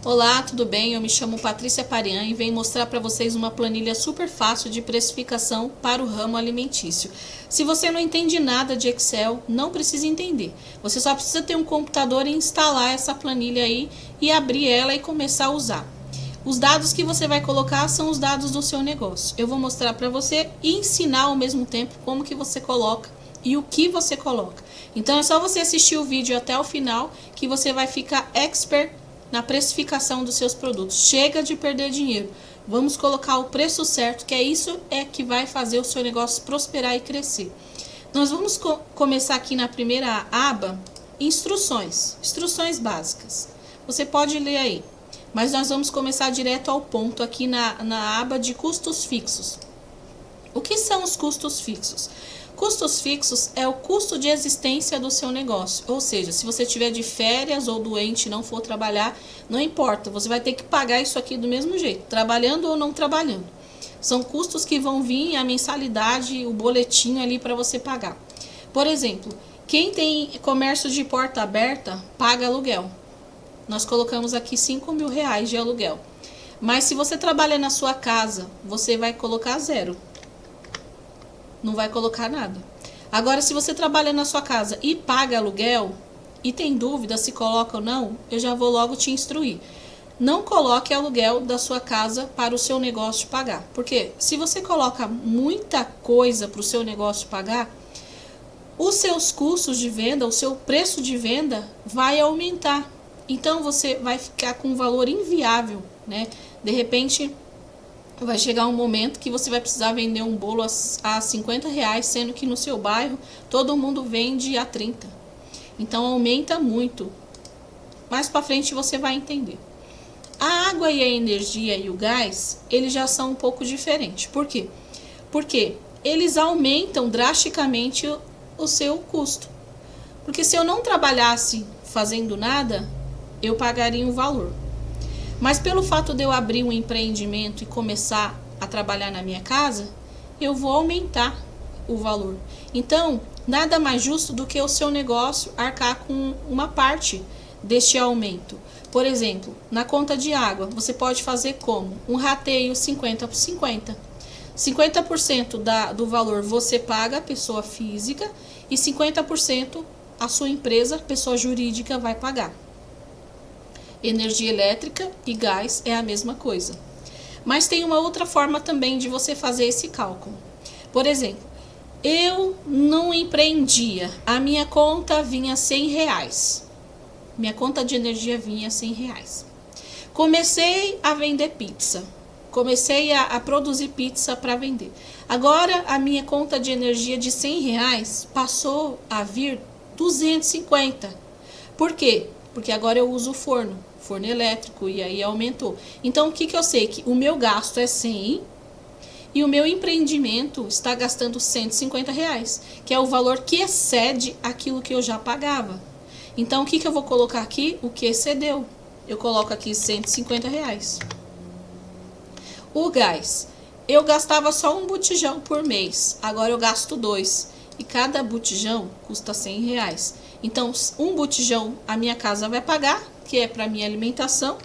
Olá, tudo bem? Eu me chamo Patrícia Parian e venho mostrar para vocês uma planilha super fácil de precificação para o ramo alimentício. Se você não entende nada de Excel, não precisa entender. Você só precisa ter um computador e instalar essa planilha aí e abrir ela e começar a usar. Os dados que você vai colocar são os dados do seu negócio. Eu vou mostrar para você e ensinar ao mesmo tempo como que você coloca e o que você coloca. Então é só você assistir o vídeo até o final que você vai ficar expert na precificação dos seus produtos. Chega de perder dinheiro. Vamos colocar o preço certo, que é isso que vai fazer o seu negócio prosperar e crescer. Nós vamos começar aqui na primeira aba, instruções básicas. Você pode ler aí, mas nós vamos começar direto ao ponto aqui na aba de custos fixos. O que são os custos fixos? Custos fixos é o custo de existência do seu negócio, ou seja, se você estiver de férias ou doente e não for trabalhar, não importa, você vai ter que pagar isso aqui do mesmo jeito, trabalhando ou não trabalhando. São custos que vão vir a mensalidade, o boletim ali para você pagar. Por exemplo, quem tem comércio de porta aberta, paga aluguel. Nós colocamos aqui R$5.000 de aluguel. Mas se você trabalha na sua casa, você vai colocar zero. Não vai colocar nada. Agora, se você trabalha na sua casa e paga aluguel e tem dúvida se coloca ou não, eu já vou logo te instruir. Não coloque aluguel da sua casa para o seu negócio pagar. Porque se você coloca muita coisa para o seu negócio pagar, os seus custos de venda, o seu preço de venda vai aumentar. Então, você vai ficar com um valor inviável, né? De repente, vai chegar um momento que você vai precisar vender um bolo a R$50, sendo que no seu bairro todo mundo vende a 30. Então aumenta muito. Mais para frente você vai entender. A água e a energia e o gás, eles já são um pouco diferentes. Por quê? Porque eles aumentam drasticamente o seu custo. Porque se eu não trabalhasse fazendo nada, eu pagaria um valor. Mas pelo fato de eu abrir um empreendimento e começar a trabalhar na minha casa, eu vou aumentar o valor. Então, nada mais justo do que o seu negócio arcar com uma parte deste aumento. Por exemplo, na conta de água, você pode fazer como? Um rateio 50 por 50. 50% do valor você paga, pessoa física, e 50% a sua empresa, pessoa jurídica, vai pagar. Energia elétrica e gás é a mesma coisa. Mas tem uma outra forma também de você fazer esse cálculo. Por exemplo, eu não empreendia, a minha conta vinha R$100. Minha conta de energia vinha R$100. Comecei a vender pizza. Comecei a produzir pizza para vender. Agora a minha conta de energia de R$100 passou a vir 250. Por quê? Porque agora eu uso forno elétrico e aí aumentou. Então o que eu sei? Que o meu gasto é 100 e o meu empreendimento está gastando R$150, que é o valor que excede aquilo que eu já pagava. Então o que eu vou colocar aqui? O que excedeu. Eu coloco aqui R$150. O gás. Eu gastava só um botijão por mês, agora eu gasto 2. E cada botijão custa R$100. Então, um botijão a minha casa vai pagar, que é para minha alimentação,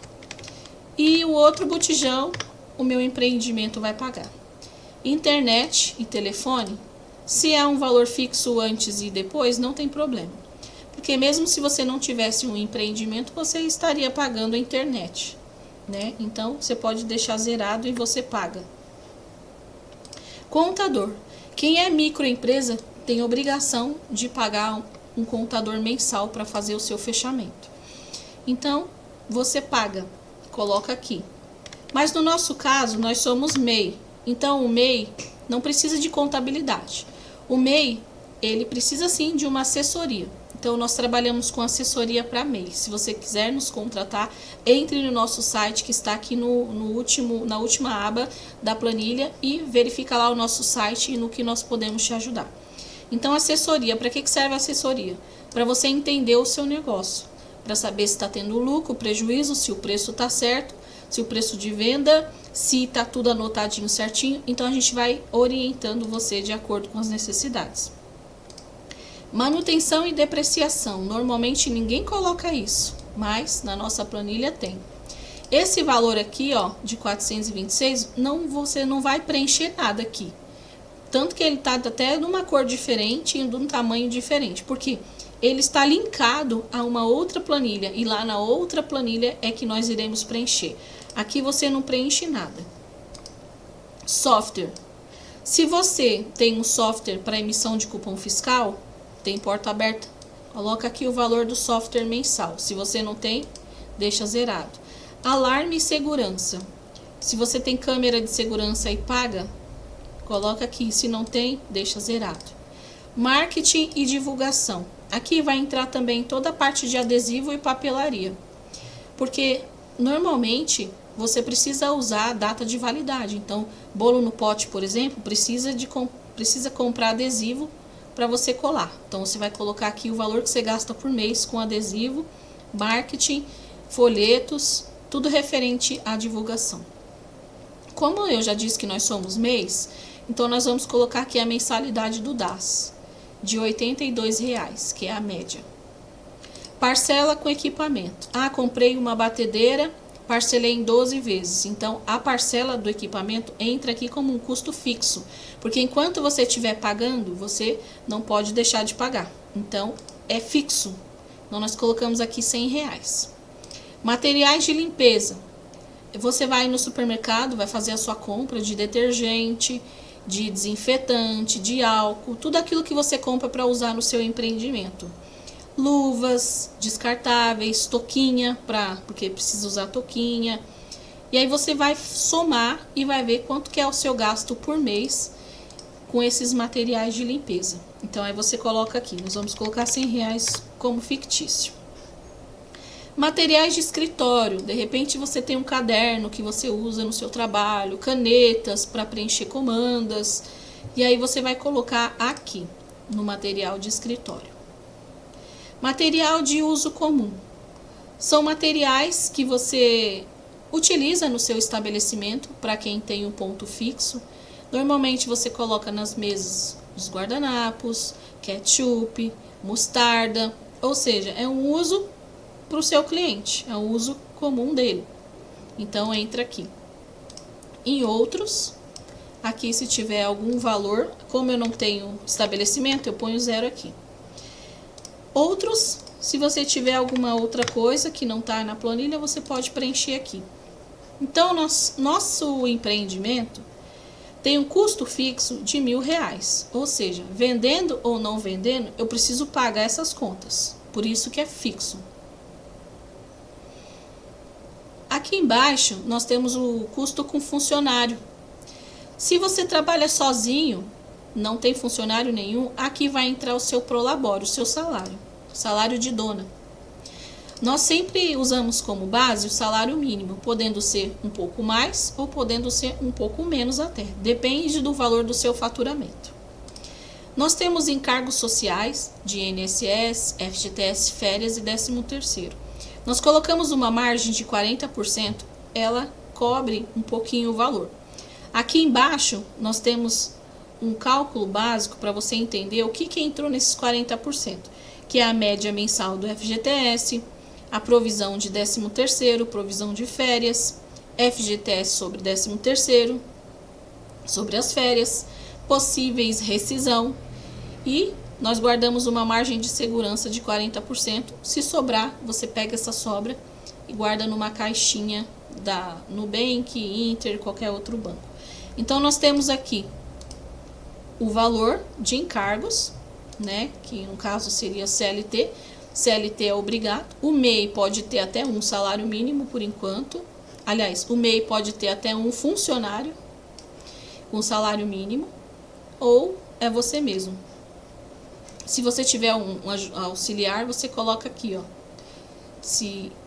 e o outro botijão o meu empreendimento vai pagar. Internet e telefone, se é um valor fixo antes e depois, não tem problema. Porque mesmo se você não tivesse um empreendimento, você estaria pagando a internet, né? Então, você pode deixar zerado e você paga. Contador. Quem é microempresa tem obrigação de pagar um contador mensal para fazer o seu fechamento. Então, você paga, coloca aqui. Mas no nosso caso, nós somos MEI. Então, o MEI não precisa de contabilidade. O MEI, ele precisa sim de uma assessoria. Então, nós trabalhamos com assessoria para MEI. Se você quiser nos contratar, entre no nosso site que está aqui na última aba da planilha e verifica lá o nosso site e no que nós podemos te ajudar. Então, assessoria, para que serve a assessoria? Para você entender o seu negócio, para saber se está tendo lucro, prejuízo, se o preço está certo, se o preço de venda, se está tudo anotadinho certinho. Então, a gente vai orientando você de acordo com as necessidades. Manutenção e depreciação. Normalmente ninguém coloca isso, mas na nossa planilha tem. Esse valor aqui, ó, de 426, você não vai preencher nada aqui. Tanto que ele tá até numa cor diferente e de um tamanho diferente. Porque ele está linkado a uma outra planilha. E lá na outra planilha é que nós iremos preencher. Aqui você não preenche nada. Software. Se você tem um software para emissão de cupom fiscal, tem porta aberta, coloca aqui o valor do software mensal. Se você não tem, deixa zerado. Alarme e segurança. Se você tem câmera de segurança e paga, coloca aqui. Se não tem, deixa zerado. Marketing e divulgação. Aqui vai entrar também toda a parte de adesivo e papelaria. Porque normalmente você precisa usar a data de validade. Então, bolo no pote, por exemplo, precisa comprar adesivo para você colar. Então, você vai colocar aqui o valor que você gasta por mês com adesivo, marketing, folhetos, tudo referente à divulgação. Como eu já disse que nós somos mês, então nós vamos colocar aqui a mensalidade do DAS, de R$ 82,00, que é a média. Parcela com equipamento. Ah, comprei uma batedeira, parcelei em 12 vezes. Então, a parcela do equipamento entra aqui como um custo fixo. Porque enquanto você estiver pagando, você não pode deixar de pagar. Então, é fixo. Então, nós colocamos aqui R$100. Materiais de limpeza. Você vai no supermercado, vai fazer a sua compra de detergente, de desinfetante, de álcool, tudo aquilo que você compra para usar no seu empreendimento. Luvas descartáveis, touquinha, porque precisa usar touquinha. E aí você vai somar e vai ver quanto que é o seu gasto por mês com esses materiais de limpeza. Então aí você coloca aqui, nós vamos colocar R$100 como fictício. Materiais de escritório, de repente você tem um caderno que você usa no seu trabalho, canetas para preencher comandas, e aí você vai colocar aqui no material de escritório. Material de uso comum. São materiais que você utiliza no seu estabelecimento, para quem tem um ponto fixo. Normalmente você coloca nas mesas os guardanapos, ketchup, mostarda, ou seja, é um uso para o seu cliente, é o uso comum dele. Então entra aqui. Em outros, aqui se tiver algum valor, como eu não tenho estabelecimento, eu ponho 0 aqui. Outros, se você tiver alguma outra coisa que não está na planilha, você pode preencher aqui. Então, nosso empreendimento tem um custo fixo de R$1.000. Ou seja, vendendo ou não vendendo, eu preciso pagar essas contas. Por isso que é fixo. Aqui embaixo, nós temos o custo com funcionário. Se você trabalha sozinho, não tem funcionário nenhum, aqui vai entrar o seu prolabore, o seu salário, salário de dona. Nós sempre usamos como base o salário mínimo, podendo ser um pouco mais ou podendo ser um pouco menos até, depende do valor do seu faturamento. Nós temos encargos sociais de INSS, FGTS, férias e 13º. Nós colocamos uma margem de 40%, ela cobre um pouquinho o valor. Aqui embaixo nós temos um cálculo básico para você entender o que entrou nesses 40%, que é a média mensal do FGTS, a provisão de 13º, provisão de férias, FGTS sobre 13º, sobre as férias, possíveis rescisão, e nós guardamos uma margem de segurança de 40%. Se sobrar, você pega essa sobra e guarda numa caixinha da Nubank, Inter, qualquer outro banco. Então, nós temos aqui o valor de encargos, né? Que no caso seria CLT. CLT é obrigado. O MEI pode ter até um salário mínimo por enquanto. Aliás, o MEI pode ter até um funcionário com salário mínimo. Ou é você mesmo. Se você tiver um auxiliar, você coloca aqui, ó,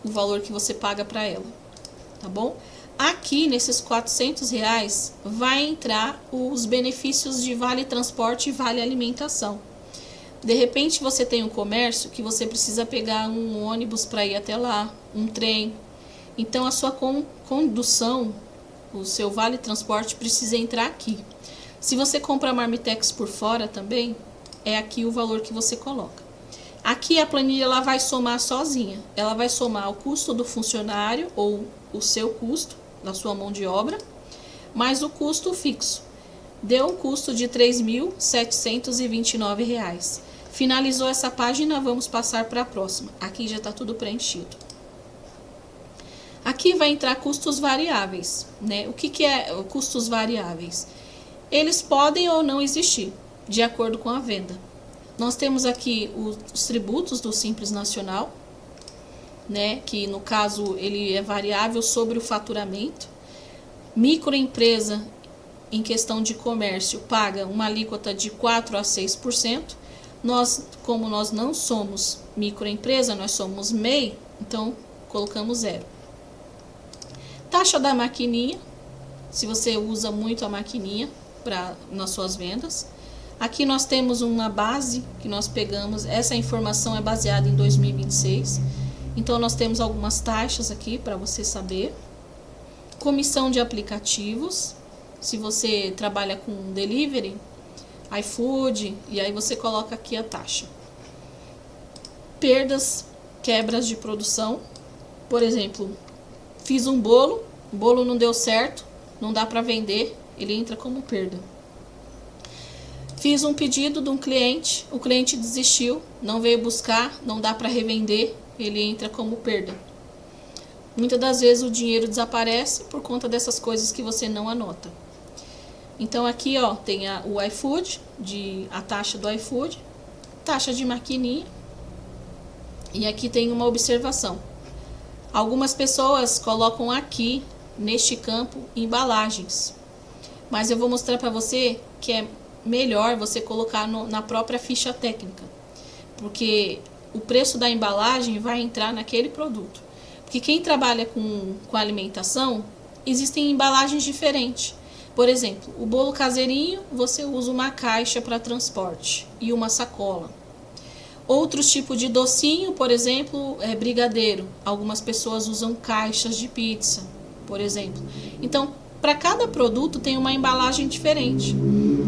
o valor que você paga para ela, tá bom? Aqui, nesses R$400, vai entrar os benefícios de vale transporte e vale alimentação. De repente, você tem um comércio que você precisa pegar um ônibus para ir até lá, um trem. Então, a sua condução, o seu vale transporte precisa entrar aqui. Se você compra Marmitex por fora também, é aqui o valor que você coloca. Aqui a planilha ela vai somar sozinha. Ela vai somar o custo do funcionário ou o seu custo da sua mão de obra, mais o custo fixo. Deu um custo de R$ 3.729. Finalizou essa página, vamos passar para a próxima. Aqui já está tudo preenchido. Aqui vai entrar custos variáveis, né? O que é custos variáveis? Eles podem ou não existir, de acordo com a venda. Nós temos aqui os tributos do Simples Nacional, né? Que no caso ele é variável sobre o faturamento. Microempresa, em questão de comércio, paga uma alíquota de 4 a 6%. Como nós não somos microempresa, nós somos MEI, então colocamos 0. Taxa da maquininha, se você usa muito a maquininha nas suas vendas. Aqui nós temos uma base que nós pegamos, essa informação é baseada em 2026. Então nós temos algumas taxas aqui para você saber. Comissão de aplicativos, se você trabalha com delivery, iFood, e aí você coloca aqui a taxa. Perdas, quebras de produção, por exemplo, fiz um bolo, o bolo não deu certo, não dá para vender, ele entra como perda. Fiz um pedido de um cliente, o cliente desistiu, não veio buscar, não dá para revender, ele entra como perda. Muitas das vezes o dinheiro desaparece por conta dessas coisas que você não anota. Então aqui ó, tem o iFood, a taxa do iFood, taxa de maquininha, e aqui tem uma observação. Algumas pessoas colocam aqui, neste campo, embalagens. Mas eu vou mostrar para você que é melhor você colocar na própria ficha técnica. Porque o preço da embalagem vai entrar naquele produto. Porque quem trabalha com alimentação, existem embalagens diferentes. Por exemplo, o bolo caseirinho, você usa uma caixa para transporte e uma sacola. Outros tipos de docinho, por exemplo, brigadeiro. Algumas pessoas usam caixas de pizza, por exemplo. Então, para cada produto tem uma embalagem diferente.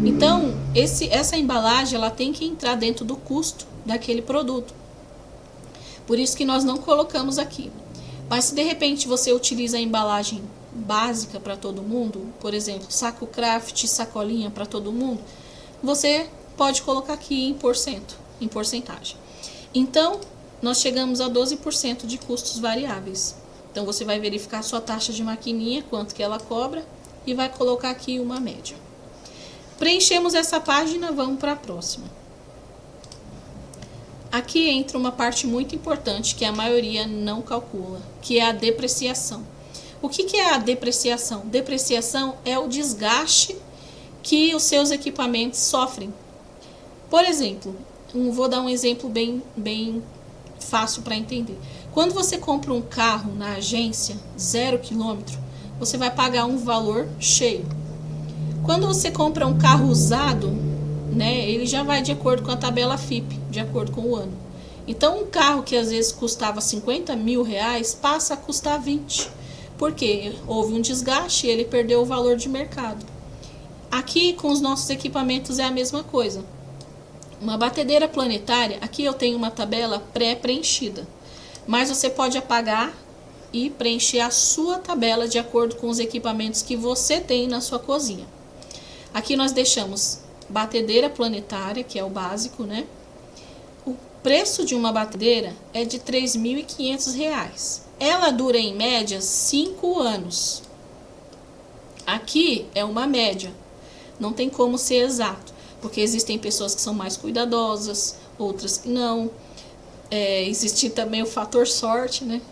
Então, essa embalagem ela tem que entrar dentro do custo daquele produto. Por isso que nós não colocamos aqui. Mas se de repente você utiliza a embalagem básica para todo mundo, por exemplo, saco craft, sacolinha para todo mundo, você pode colocar aqui em porcentagem. Então, nós chegamos a 12% de custos variáveis. Então, você vai verificar a sua taxa de maquininha, quanto que ela cobra, e vai colocar aqui uma média. Preenchemos essa página, vamos para a próxima. Aqui entra uma parte muito importante que a maioria não calcula, que é a depreciação. O que é a depreciação? Depreciação é o desgaste que os seus equipamentos sofrem. Por exemplo, vou dar um exemplo bem fácil para entender. Quando você compra um carro na agência, 0 km, você vai pagar um valor cheio. Quando você compra um carro usado, né, ele já vai de acordo com a tabela FIPE, de acordo com o ano. Então, um carro que às vezes custava 50 mil reais, passa a custar 20. Porque houve um desgaste e ele perdeu o valor de mercado. Aqui, com os nossos equipamentos, é a mesma coisa. Uma batedeira planetária, aqui eu tenho uma tabela pré-preenchida. Mas você pode apagar e preencher a sua tabela de acordo com os equipamentos que você tem na sua cozinha. Aqui nós deixamos batedeira planetária, que é o básico, né? O preço de uma batedeira é de R$ 3.500. Ela dura em média 5 anos. Aqui é uma média. Não tem como ser exato, porque existem pessoas que são mais cuidadosas, outras que não. Existe também o fator sorte, né?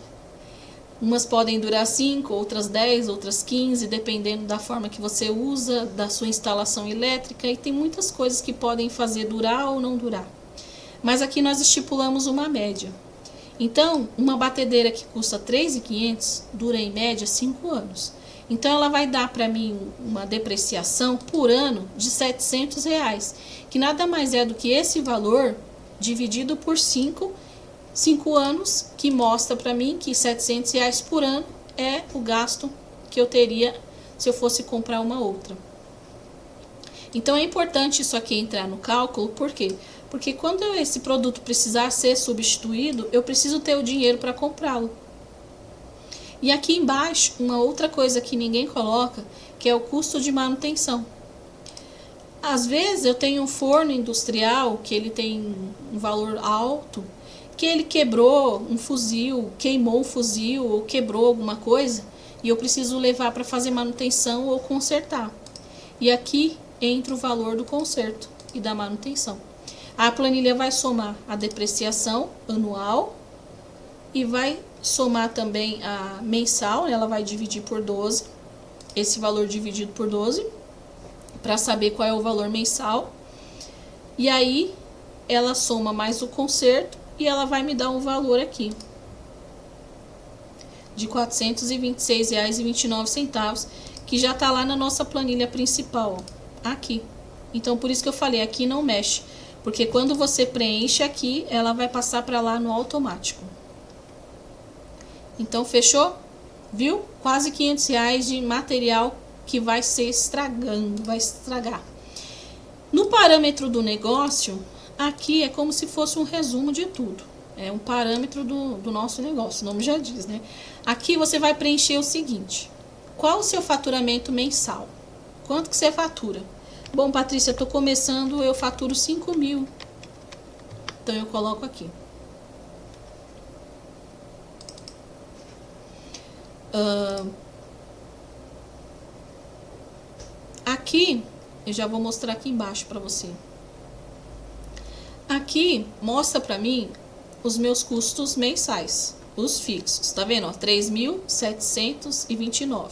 Umas podem durar 5, outras 10, outras 15, dependendo da forma que você usa, da sua instalação elétrica, e tem muitas coisas que podem fazer durar ou não durar. Mas aqui nós estipulamos uma média. Então, uma batedeira que custa R$ 3.500 dura em média 5 anos. Então, ela vai dar para mim uma depreciação por ano de R$ 700, que nada mais é do que esse valor dividido por 5 anos, que mostra para mim que R$ 700 por ano é o gasto que eu teria se eu fosse comprar uma outra. Então, é importante isso aqui entrar no cálculo, por quê? Porque quando esse produto precisar ser substituído, eu preciso ter o dinheiro para comprá-lo. E aqui embaixo, uma outra coisa que ninguém coloca, que é o custo de manutenção. Às vezes eu tenho um forno industrial que ele tem um valor alto, que ele quebrou um fuzil, queimou um fuzil ou quebrou alguma coisa e eu preciso levar para fazer manutenção ou consertar. E aqui entra o valor do conserto e da manutenção. A planilha vai somar a depreciação anual e vai somar também a mensal, ela vai dividir por 12, esse valor dividido por 12, para saber qual é o valor mensal. E aí ela soma mais o conserto e ela vai me dar um valor aqui de R$ 426,29, que já está lá na nossa planilha principal, ó, aqui. Então por isso que eu falei, aqui não mexe, porque quando você preenche aqui, ela vai passar para lá no automático. Então fechou? Viu? Quase R$500 de material que vai ser estragando, vai estragar. No parâmetro do negócio, aqui é como se fosse um resumo de tudo. É um parâmetro do nosso negócio, o nome já diz, né? Aqui você vai preencher o seguinte: qual o seu faturamento mensal? Quanto que você fatura? Bom, Patrícia, eu tô começando, eu faturo 5 mil. Então eu coloco aqui. Aqui, eu já vou mostrar aqui embaixo para você. Aqui mostra para mim os meus custos mensais, os fixos, tá vendo? 3.729.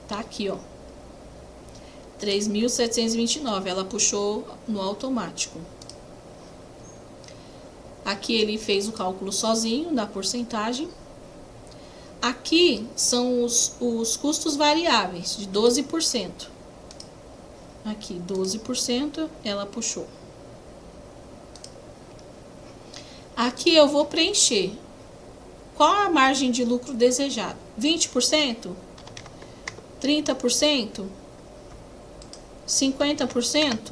Tá aqui, ó. 3.729, ela puxou no automático. Aqui ele fez o cálculo sozinho da porcentagem. Aqui são os custos variáveis de 12%. Aqui, 12%, ela puxou. Aqui eu vou preencher. Qual a margem de lucro desejada? 20%? 30%? 50%?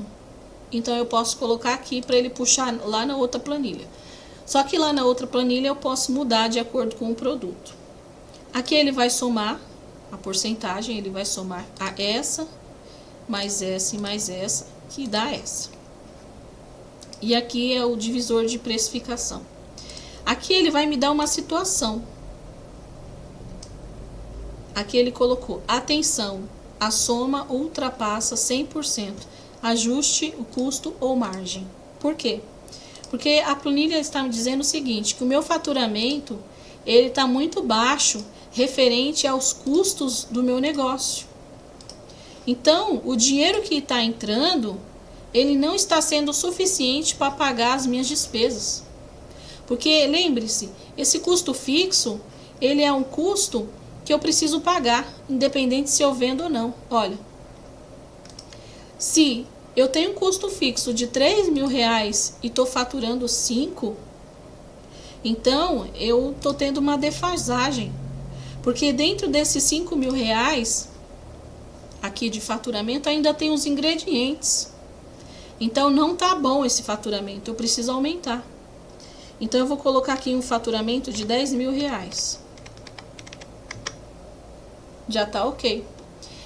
Então eu posso colocar aqui para ele puxar lá na outra planilha. Só que lá na outra planilha eu posso mudar de acordo com o produto. Aqui ele vai somar a porcentagem, ele vai somar a essa, mais essa e mais essa, que dá essa. E aqui é o divisor de precificação. Aqui ele vai me dar uma situação. Aqui ele colocou, atenção, a soma ultrapassa 100%, ajuste o custo ou margem. Por quê? Porque a planilha está me dizendo o seguinte, que o meu faturamento, ele está muito baixo referente aos custos do meu negócio. Então, o dinheiro que está entrando, ele não está sendo suficiente para pagar as minhas despesas. Porque, lembre-se, esse custo fixo, ele é um custo que eu preciso pagar, independente se eu vendo ou não. Olha, se eu tenho um custo fixo de R$3.000 e estou faturando 5, então eu estou tendo uma defasagem. Porque dentro desses R$5.000 aqui de faturamento ainda tem os ingredientes. Então não tá bom esse faturamento, eu preciso aumentar. Então eu vou colocar aqui um faturamento de R$10.000. Já tá ok.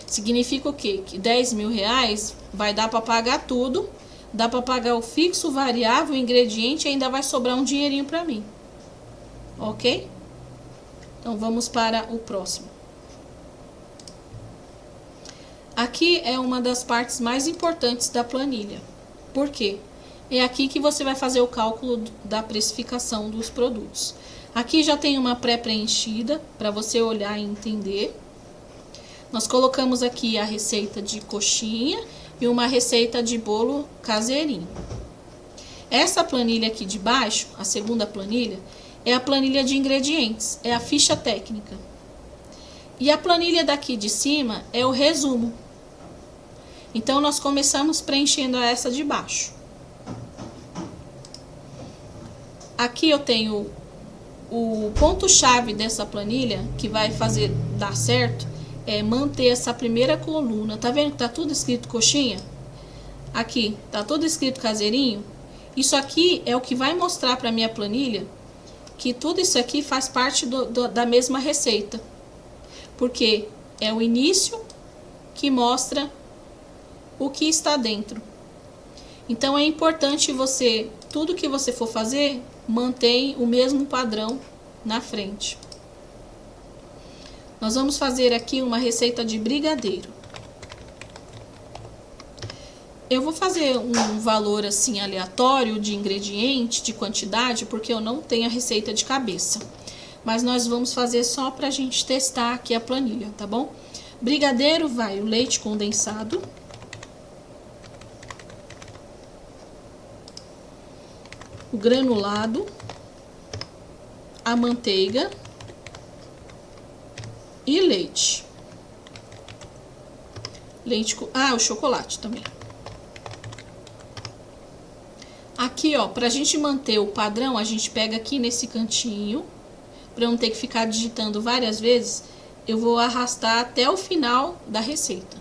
Significa o quê? Que R$10.000 vai dar para pagar tudo, dá para pagar o fixo, o variável, o ingrediente e ainda vai sobrar um dinheirinho para mim. Ok? Então vamos para o próximo. Aqui é uma das partes mais importantes da planilha. Por quê? É aqui que você vai fazer o cálculo da precificação dos produtos. Aqui já tem uma pré-preenchida para você olhar e entender. Nós colocamos aqui a receita de coxinha e uma receita de bolo caseirinho. Essa planilha aqui de baixo, a segunda planilha, é a planilha de ingredientes, é a ficha técnica. E a planilha daqui de cima é o resumo. Então, nós começamos preenchendo essa de baixo. Aqui eu tenho o ponto-chave dessa planilha, que vai fazer dar certo, é manter essa primeira coluna. Tá vendo que tá tudo escrito coxinha? Aqui, tá tudo escrito caseirinho? Isso aqui é o que vai mostrar para minha planilha que tudo isso aqui faz parte da mesma receita. Porque é o início que mostra o que está dentro. Então é importante você, tudo que você for fazer, mantém o mesmo padrão na frente. Nós vamos fazer aqui uma receita de brigadeiro. Eu vou fazer um valor assim aleatório de ingrediente, de quantidade, porque eu não tenho a receita de cabeça. Mas nós vamos fazer só pra gente testar aqui a planilha, tá bom? Brigadeiro vai o leite condensado, o granulado, a manteiga e leite. O chocolate também. Aqui, ó, pra gente manter o padrão, a gente pega aqui nesse cantinho, pra eu não ter que ficar digitando várias vezes, eu vou arrastar até o final da receita.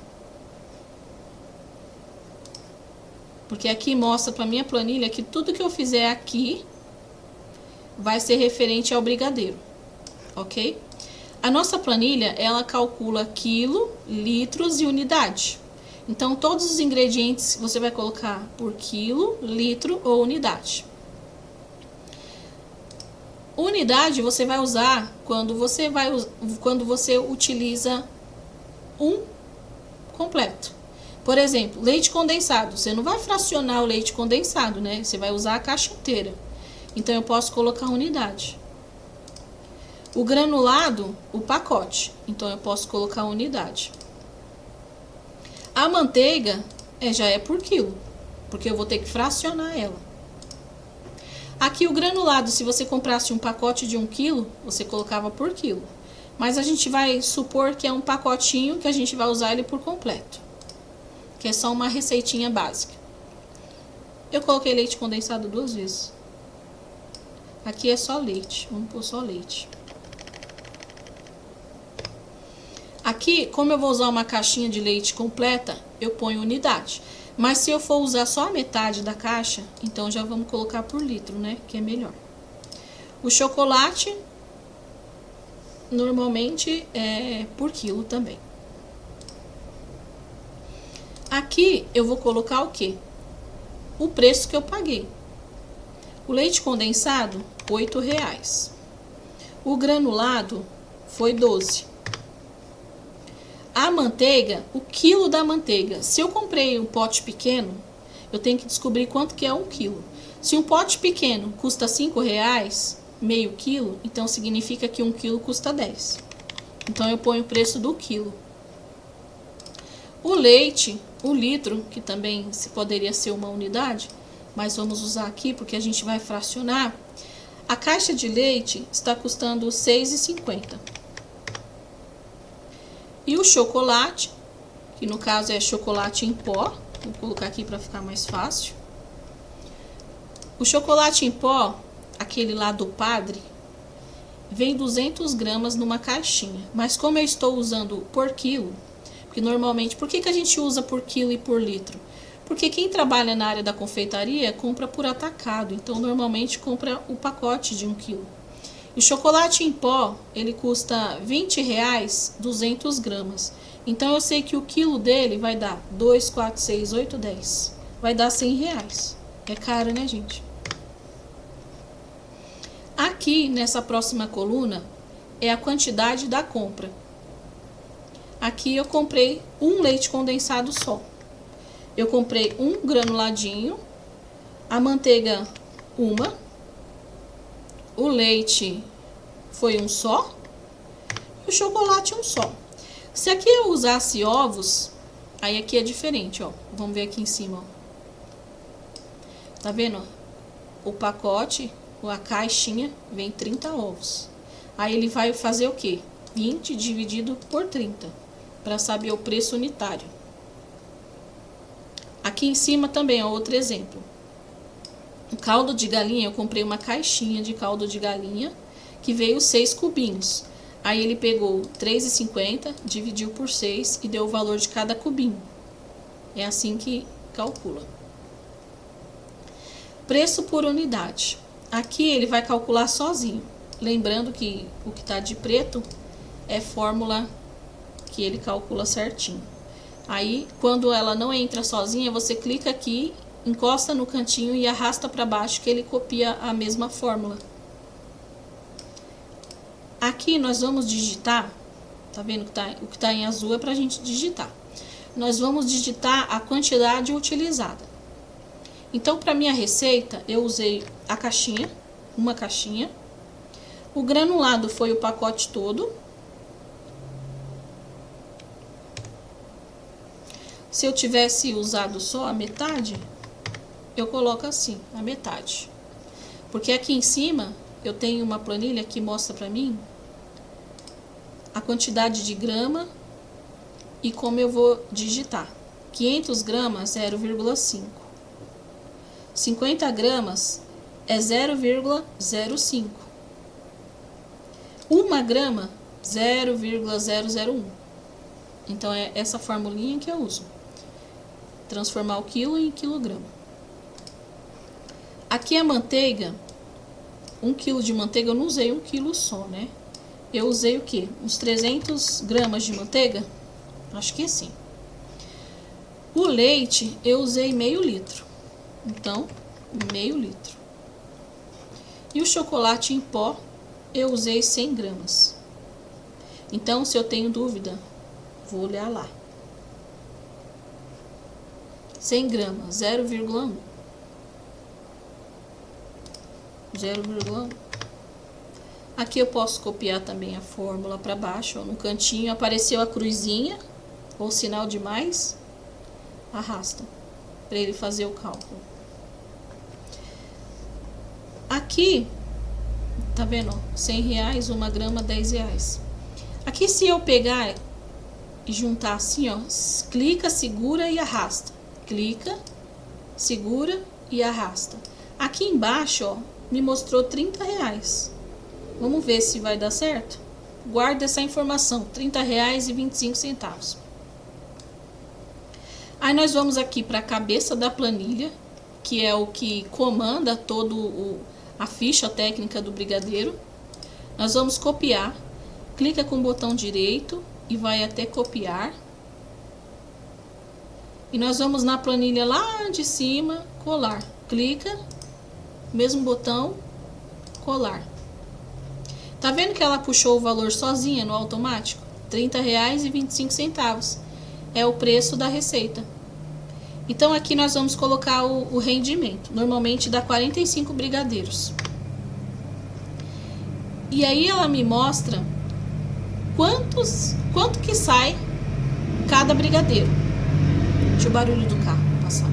Porque aqui mostra pra minha planilha que tudo que eu fizer aqui vai ser referente ao brigadeiro, ok? A nossa planilha, ela calcula quilo, litros e unidade. Então, todos os ingredientes você vai colocar por quilo, litro ou unidade. Unidade você vai usar quando você utiliza um completo. Por exemplo, leite condensado. Você não vai fracionar o leite condensado, né? Você vai usar a caixa inteira. Então, eu posso colocar unidade. O granulado, o pacote. Então, eu posso colocar unidade. A manteiga já é por quilo, porque eu vou ter que fracionar ela. Aqui o granulado, se você comprasse um pacote de 1 quilo, você colocava por quilo. Mas a gente vai supor que é um pacotinho que a gente vai usar ele por completo. Que é só uma receitinha básica. Eu coloquei leite condensado 2 vezes. Aqui é só leite, vamos pôr só leite. Aqui, como eu vou usar uma caixinha de leite completa, eu ponho unidade. Mas se eu for usar só a metade da caixa, então já vamos colocar por litro, né? Que é melhor. O chocolate, normalmente, é por quilo também. Aqui, eu vou colocar o quê? O preço que eu paguei. O leite condensado, R$8. O granulado foi 12. A manteiga, o quilo da manteiga. Se eu comprei um pote pequeno, eu tenho que descobrir quanto que é 1 quilo. Se um pote pequeno custa R$5, meio quilo, então significa que 1 quilo custa 10. Então eu ponho o preço do quilo. O leite, o litro, que também poderia ser uma unidade, mas vamos usar aqui porque a gente vai fracionar. A caixa de leite está custando R$6,50. E o chocolate, que no caso é chocolate em pó, vou colocar aqui para ficar mais fácil. O chocolate em pó, aquele lá do Padre, vem 200 gramas numa caixinha. Mas como eu estou usando por quilo, porque normalmente, por que a gente usa por quilo e por litro? Porque quem trabalha na área da confeitaria compra por atacado, então normalmente compra o pacote de 1 quilo. O chocolate em pó, ele custa R$20, 200 gramas. Então, eu sei que o quilo dele vai dar 2, 4, 6, 8, 10. Vai dar R$100. É caro, né, gente? Aqui, nessa próxima coluna, é a quantidade da compra. Aqui eu comprei um leite condensado só. Eu comprei um granuladinho, a manteiga uma, o leite foi um só, e o chocolate um só. Se aqui eu usasse ovos, aí aqui é diferente, ó. Vamos ver aqui em cima, ó. Tá vendo, ó? O pacote, a caixinha, vem 30 ovos. Aí ele vai fazer o quê? 20 dividido por 30, para saber o preço unitário. Aqui em cima também, ó, outro exemplo. O caldo de galinha, eu comprei uma caixinha de caldo de galinha que veio 6 cubinhos. Aí ele pegou R$3,50, dividiu por 6 e deu o valor de cada cubinho. É assim que calcula. Preço por unidade. Aqui ele vai calcular sozinho. Lembrando que o que está de preto é fórmula que ele calcula certinho. Aí, quando ela não entra sozinha, você clica aqui, encosta no cantinho e arrasta para baixo que ele copia a mesma fórmula. Aqui nós vamos digitar, tá vendo que o que tá em azul é para a gente digitar. Nós vamos digitar a quantidade utilizada. Então, para minha receita, eu usei a caixinha, uma caixinha. O granulado foi o pacote todo. Se eu tivesse usado só a metade, eu coloco assim, a metade. Porque aqui em cima eu tenho uma planilha que mostra para mim a quantidade de grama e como eu vou digitar. 500 gramas, 0,5. 50 gramas é 0,05. 1 grama, 0,001. Então, é essa formulinha que eu uso. Transformar o quilo em quilograma. Aqui a manteiga, 1 quilo de manteiga, eu não usei 1 quilo só, né? Eu usei o quê? Uns 300 gramas de manteiga? Acho que sim. O leite, eu usei meio litro. Então, meio litro. E o chocolate em pó, eu usei 100 gramas. Então, se eu tenho dúvida, vou olhar lá. 100 gramas, 0,1. 0,1. Aqui eu posso copiar também a fórmula para baixo. Ó, no cantinho apareceu a cruzinha, ou sinal de mais. Arrasta, para ele fazer o cálculo. Aqui, tá vendo? Ó, 100 reais, 1 grama, 10 reais. Aqui, se eu pegar e juntar assim, ó, clica, segura e arrasta. Clica, segura e arrasta. Aqui embaixo, ó, me mostrou 30 reais. Vamos ver se vai dar certo? Guarda essa informação, R$30,25. Aí nós vamos aqui para a cabeça da planilha, que é o que comanda a ficha técnica do brigadeiro. Nós vamos copiar. Clica com o botão direito e vai até copiar. E nós vamos na planilha lá de cima, colar. Clica, mesmo botão, colar. Tá vendo que ela puxou o valor sozinha no automático? R$30,25. É o preço da receita. Então, aqui nós vamos colocar o rendimento. Normalmente dá 45 brigadeiros. E aí ela me mostra quanto que sai cada brigadeiro. Deixa o barulho do carro passar.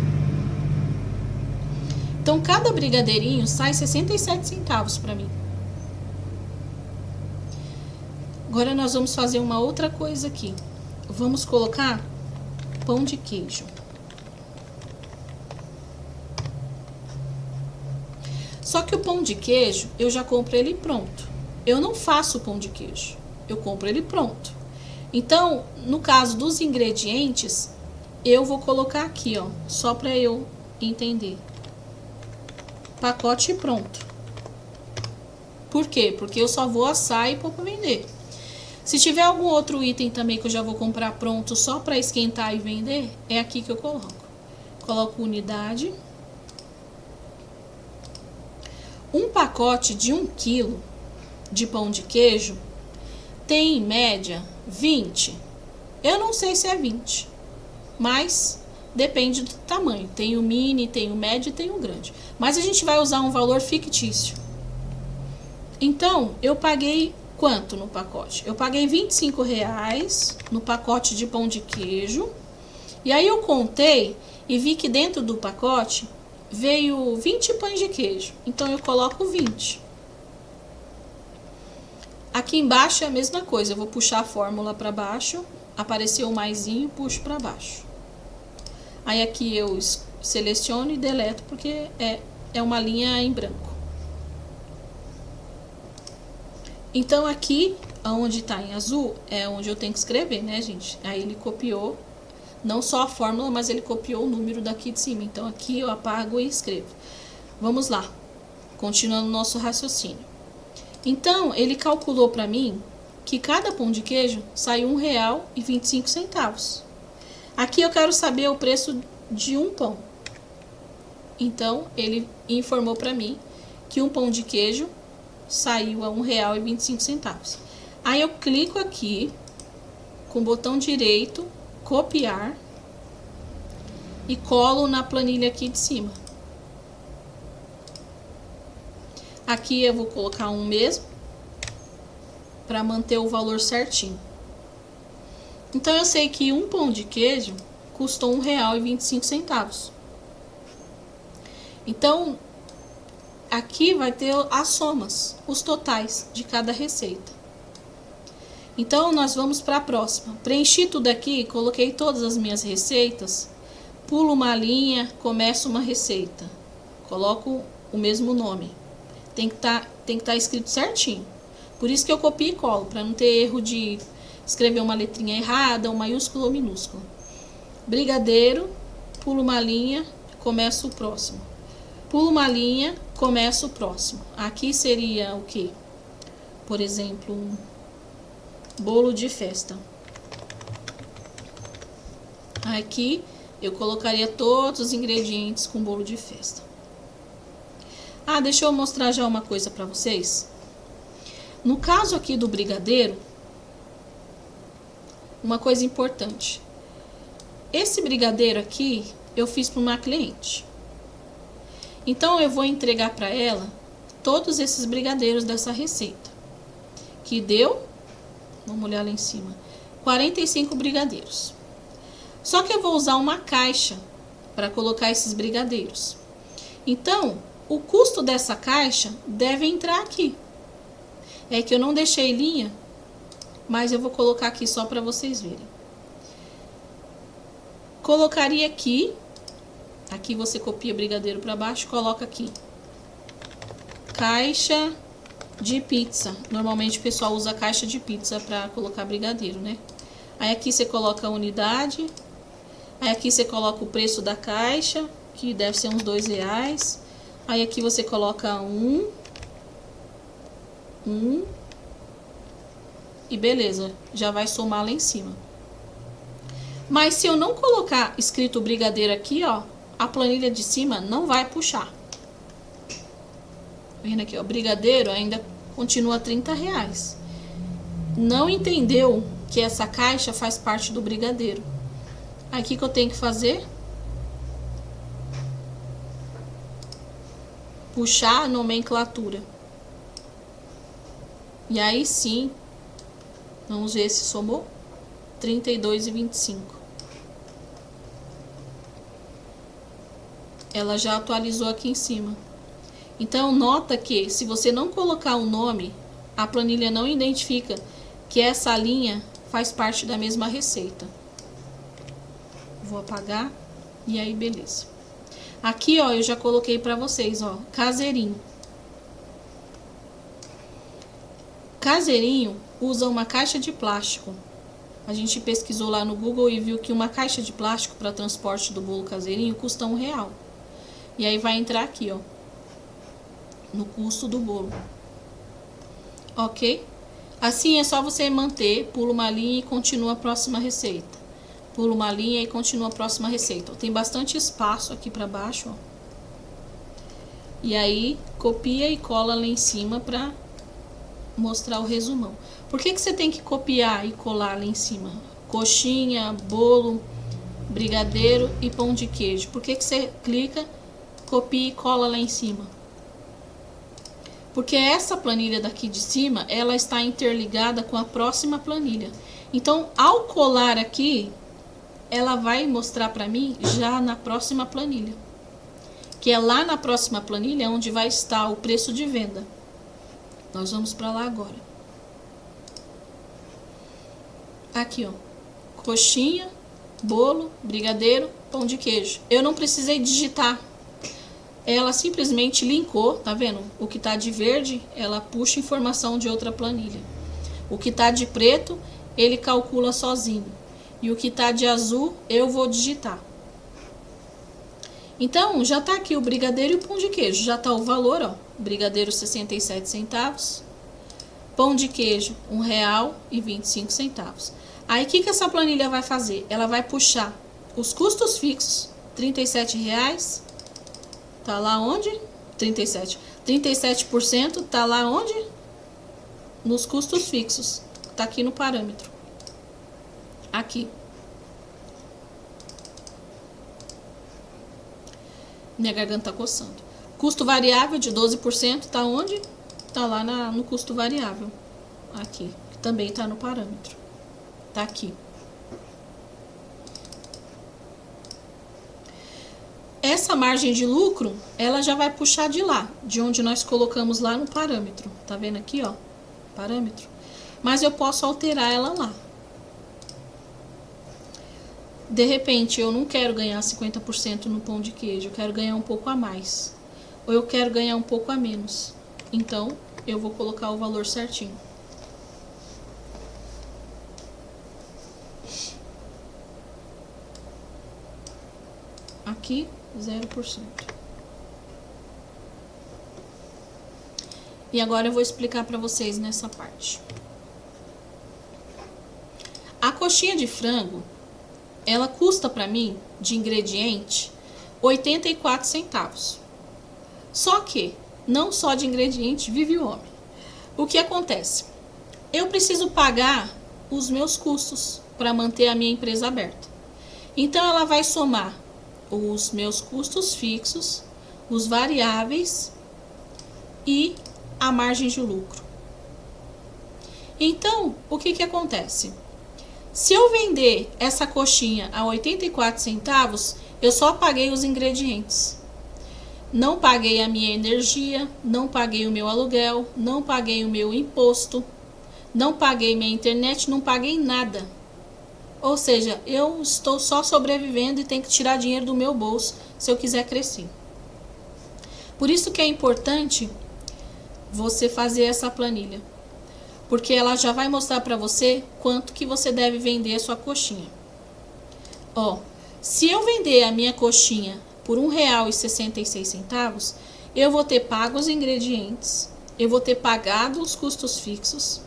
Então, cada brigadeirinho sai 67 centavos para mim. Agora nós vamos fazer uma outra coisa aqui. Vamos colocar pão de queijo. Só que o pão de queijo, eu já compro ele pronto. Eu não faço pão de queijo, eu compro ele pronto. Então, no caso dos ingredientes, eu vou colocar aqui, ó, só para eu entender. Pacote pronto. Por quê? Porque eu só vou assar e pôr para vender. Se tiver algum outro item também que eu já vou comprar pronto só para esquentar e vender, é aqui que eu coloco. Coloco unidade. Um pacote de 1 quilo de pão de queijo tem em média 20. Eu não sei se é 20, mas depende do tamanho. Tem o mini, tem o médio e tem o grande. Mas a gente vai usar um valor fictício. Então, eu paguei quanto no pacote? Eu paguei R$25 no pacote de pão de queijo. E aí eu contei e vi que dentro do pacote veio 20 pães de queijo. Então eu coloco 20. Aqui embaixo é a mesma coisa. Eu vou puxar a fórmula para baixo. Apareceu o maisinho, puxo para baixo. Aí aqui eu seleciono e deleto porque é uma linha em branco. Então aqui, onde está em azul, é onde eu tenho que escrever, né, gente? Aí ele copiou, não só a fórmula, mas ele copiou o número daqui de cima. Então aqui eu apago e escrevo. Vamos lá, continuando o nosso raciocínio. Então, ele calculou para mim que cada pão de queijo saiu R$1,25. Aqui eu quero saber o preço de um pão. Então, ele informou para mim que um pão de queijo saiu a R$1,25. Aí eu clico aqui, com o botão direito, copiar, e colo na planilha aqui de cima. Aqui eu vou colocar um mesmo, para manter o valor certinho. Então, eu sei que um pão de queijo custou R$1,25. Então, aqui vai ter as somas, os totais de cada receita. Então, nós vamos para a próxima. Preenchi tudo aqui, coloquei todas as minhas receitas, pulo uma linha, começo uma receita. Coloco o mesmo nome. Tem que estar escrito certinho. Por isso que eu copio e colo, para não ter erro de escrever uma letrinha errada, ou maiúsculo ou minúsculo. Brigadeiro, pulo uma linha, começo o próximo. Pulo uma linha, começo o próximo. Aqui seria o quê? Por exemplo, um bolo de festa. Aqui eu colocaria todos os ingredientes com bolo de festa. Ah, deixa eu mostrar já uma coisa para vocês. No caso aqui do brigadeiro, uma coisa importante. Esse brigadeiro aqui eu fiz para uma cliente. Então eu vou entregar para ela todos esses brigadeiros dessa receita. Que deu, vamos olhar lá em cima, 45 brigadeiros. Só que eu vou usar uma caixa para colocar esses brigadeiros. Então, o custo dessa caixa deve entrar aqui. É que eu não deixei linha, mas eu vou colocar aqui só para vocês verem. Colocaria aqui, aqui você copia brigadeiro para baixo, coloca aqui. Caixa de pizza. Normalmente o pessoal usa caixa de pizza para colocar brigadeiro, né? Aí aqui você coloca a unidade. Aí aqui você coloca o preço da caixa, que deve ser uns R$2. Aí aqui você coloca um. E beleza, já vai somar lá em cima. Mas se eu não colocar escrito brigadeiro aqui, ó, a planilha de cima não vai puxar. Vendo aqui, ó, brigadeiro ainda continua R$30. Não entendeu que essa caixa faz parte do brigadeiro. Aqui que eu tenho que fazer? Puxar a nomenclatura. E aí sim, vamos ver se somou. 32,25. Ela já atualizou aqui em cima. Então, nota que se você não colocar o nome, a planilha não identifica que essa linha faz parte da mesma receita. Vou apagar e aí beleza. Aqui, ó, eu já coloquei pra vocês, ó, caseirinho. Caseirinho usa uma caixa de plástico. A gente pesquisou lá no Google e viu que uma caixa de plástico para transporte do bolo caseirinho custa R$1. E aí vai entrar aqui, ó, no custo do bolo. Ok? Assim é só você manter, pula uma linha e continua a próxima receita. Pula uma linha e continua a próxima receita. Tem bastante espaço aqui para baixo, ó. E aí copia e cola lá em cima para mostrar o resumão. Por que você tem que copiar e colar lá em cima? Coxinha, bolo, brigadeiro e pão de queijo. Por que você clica, copia e cola lá em cima? Porque essa planilha daqui de cima, ela está interligada com a próxima planilha. Então, ao colar aqui, ela vai mostrar para mim já na próxima planilha. Que é lá na próxima planilha onde vai estar o preço de venda. Nós vamos para lá agora. Aqui, ó. Coxinha, bolo, brigadeiro, pão de queijo. Eu não precisei digitar. Ela simplesmente linkou, tá vendo? O que tá de verde, ela puxa informação de outra planilha. O que tá de preto, ele calcula sozinho. E o que tá de azul, eu vou digitar. Então, já tá aqui o brigadeiro e o pão de queijo. Já tá o valor, ó. Brigadeiro 67 centavos. Pão de queijo R$1,25. Aí, o que essa planilha vai fazer? Ela vai puxar os custos fixos, R$37. Tá lá onde? 37. 37% tá lá onde? Nos custos fixos. Tá aqui no parâmetro. Aqui. Minha garganta tá coçando. Custo variável de 12% tá onde? Tá lá no custo variável. Aqui. Que também tá no parâmetro. Tá aqui. Essa margem de lucro, ela já vai puxar de lá, de onde nós colocamos lá no parâmetro. Tá vendo aqui, ó? Parâmetro. Mas eu posso alterar ela lá. De repente, eu não quero ganhar 50% no pão de queijo, eu quero ganhar um pouco a mais. Ou eu quero ganhar um pouco a menos. Então, eu vou colocar o valor certinho. Aqui, 0%. E agora eu vou explicar para vocês nessa parte. A coxinha de frango, ela custa para mim, de ingrediente, 84 centavos. Só que, não só de ingrediente vive o homem. O que acontece? Eu preciso pagar os meus custos para manter a minha empresa aberta. Então, ela vai somar os meus custos fixos, os variáveis e a margem de lucro. Então, o que acontece? Se eu vender essa coxinha a 84 centavos, eu só paguei os ingredientes. Não paguei a minha energia, não paguei o meu aluguel, não paguei o meu imposto, não paguei minha internet, não paguei nada. Ou seja, eu estou só sobrevivendo e tenho que tirar dinheiro do meu bolso se eu quiser crescer. Por isso que é importante você fazer essa planilha. Porque ela já vai mostrar para você quanto que você deve vender a sua coxinha. Ó, se eu vender a minha coxinha por R$1,66, eu vou ter pago os ingredientes, eu vou ter pagado os custos fixos,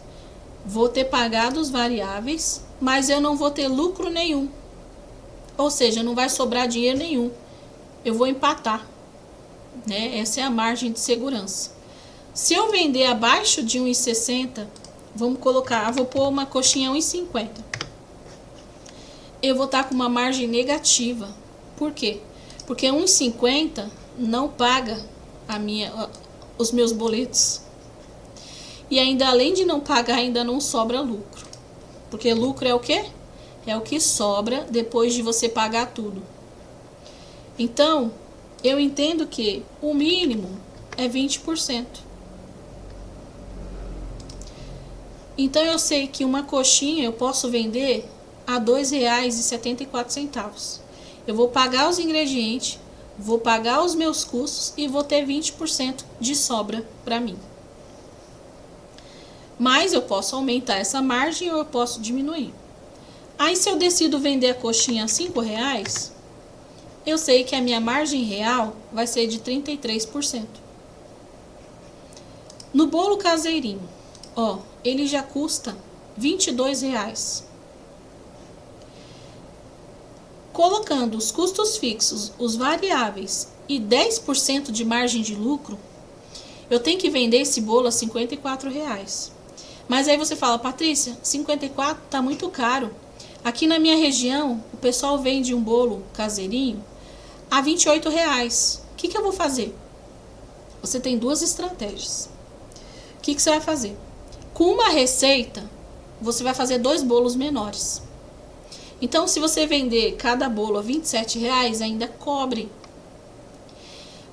vou ter pagado os variáveis, mas eu não vou ter lucro nenhum. Ou seja, não vai sobrar dinheiro nenhum. Eu vou empatar, né? Essa é a margem de segurança. Se eu vender abaixo de R$1,60, vamos colocar, vou pôr uma coxinha R$1,50. Eu vou estar com uma margem negativa. Por quê? Porque R$1,50 não paga os meus boletos. E ainda, além de não pagar, ainda não sobra lucro. Porque lucro é o quê? É o que sobra depois de você pagar tudo. Então, eu entendo que o mínimo é 20%. Então, eu sei que uma coxinha eu posso vender a R$2,74. Eu vou pagar os ingredientes, vou pagar os meus custos e vou ter 20% de sobra para mim. Mas eu posso aumentar essa margem ou eu posso diminuir. Aí, se eu decido vender a coxinha a R$5, eu sei que a minha margem real vai ser de 33%. No bolo caseirinho, ó, ele já custa R$22. Colocando os custos fixos, os variáveis e 10% de margem de lucro, eu tenho que vender esse bolo a R$54. Mas aí você fala, Patrícia, 54 tá muito caro. Aqui na minha região, o pessoal vende um bolo caseirinho a R$28. O que eu vou fazer? Você tem duas estratégias. O que você vai fazer? Com uma receita, você vai fazer 2 bolos menores. Então, se você vender cada bolo a R$27, ainda cobre.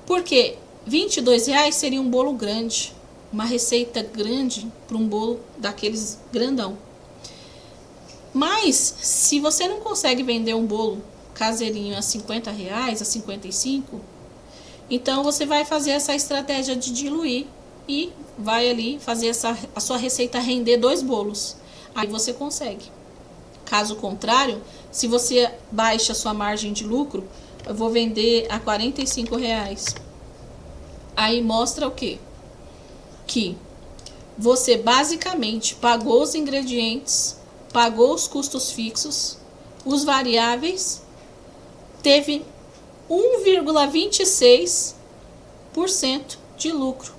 Porque R$22 seria um bolo grande. Uma receita grande para um bolo daqueles grandão. Mas, se você não consegue vender um bolo caseirinho a R$50, a 55, então você vai fazer essa estratégia de diluir e vai ali fazer a sua receita render 2 bolos. Aí você consegue. Caso contrário, se você baixa a sua margem de lucro, eu vou vender a R$45. Aí mostra o quê? Que você basicamente pagou os ingredientes, pagou os custos fixos, os variáveis, teve 1,26% de lucro.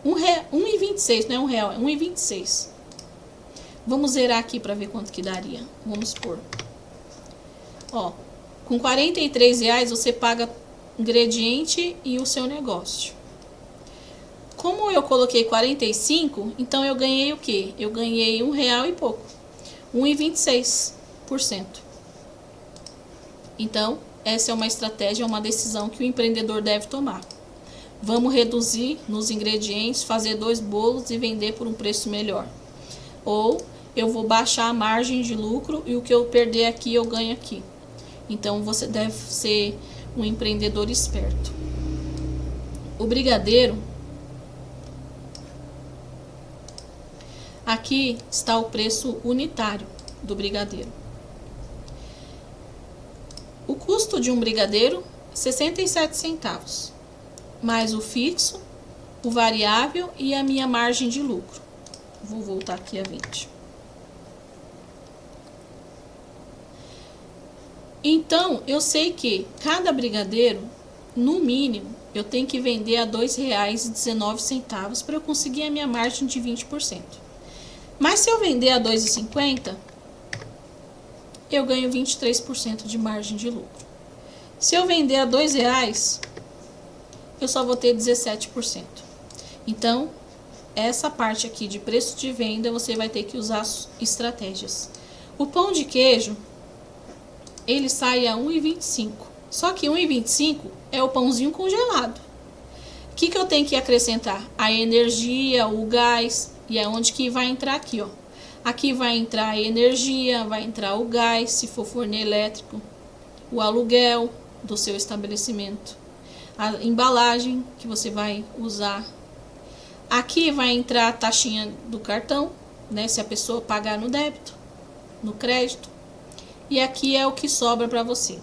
1,26, não é R$1, é 1,26. Vamos zerar aqui para ver quanto que daria. Vamos supor. Ó, com R$43 você paga ingrediente e o seu negócio. Como eu coloquei 45, então eu ganhei o quê? Eu ganhei R$1 e pouco. 1,26%. Então, essa é uma estratégia, é uma decisão que o empreendedor deve tomar. Vamos reduzir nos ingredientes, fazer 2 bolos e vender por um preço melhor. Ou eu vou baixar a margem de lucro e o que eu perder aqui eu ganho aqui. Então você deve ser um empreendedor esperto. O brigadeiro, aqui está o preço unitário do brigadeiro. O custo de um brigadeiro, 67 centavos, mais o fixo, o variável e a minha margem de lucro. Vou voltar aqui a 20. Então, eu sei que cada brigadeiro, no mínimo, eu tenho que vender a R$2,19 para eu conseguir a minha margem de 20%. Mas se eu vender a R$2,50, eu ganho 23% de margem de lucro. Se eu vender a R$2, eu só vou ter 17%. Então, essa parte aqui de preço de venda, você vai ter que usar estratégias. O pão de queijo, ele sai a R$1,25. Só que R$1,25 é o pãozinho congelado. O que eu tenho que acrescentar? A energia, o gás, e é onde que vai entrar aqui, ó. Aqui vai entrar a energia, vai entrar o gás, se for forno elétrico, o aluguel do seu estabelecimento, a embalagem que você vai usar. Aqui vai entrar a taxinha do cartão, né, se a pessoa pagar no débito, no crédito. E aqui é o que sobra para você.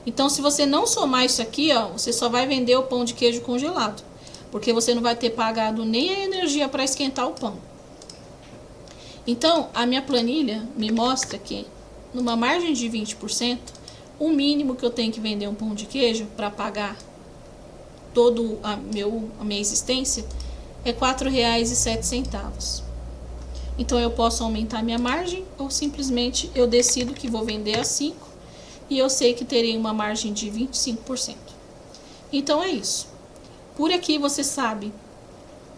Então, se você não somar isso aqui, ó, você só vai vender o pão de queijo congelado, porque você não vai ter pagado nem a energia para esquentar o pão. Então, a minha planilha me mostra que, numa margem de 20%, o mínimo que eu tenho que vender um pão de queijo para pagar toda a minha existência é R$4,07. Então, eu posso aumentar minha margem ou simplesmente eu decido que vou vender a 5 e eu sei que terei uma margem de 25%. Então, é isso. Por aqui você sabe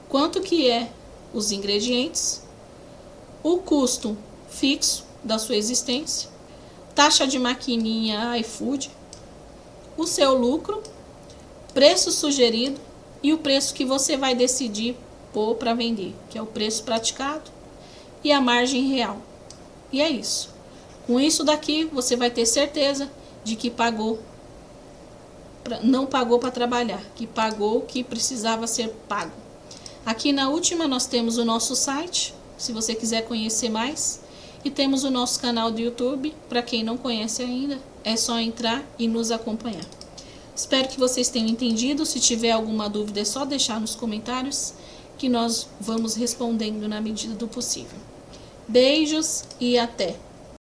quanto que é os ingredientes, o custo fixo da sua existência, taxa de maquininha iFood, o seu lucro, preço sugerido e o preço que você vai decidir pôr para vender, que é o preço praticado e a margem real. E é isso. Com isso daqui você vai ter certeza de que não pagou para trabalhar, que pagou o que precisava ser pago. Aqui na última nós temos o nosso site, se você quiser conhecer mais, e temos o nosso canal do YouTube, para quem não conhece ainda, é só entrar e nos acompanhar. Espero que vocês tenham entendido. Se tiver alguma dúvida é só deixar nos comentários que nós vamos respondendo na medida do possível. Beijos e até!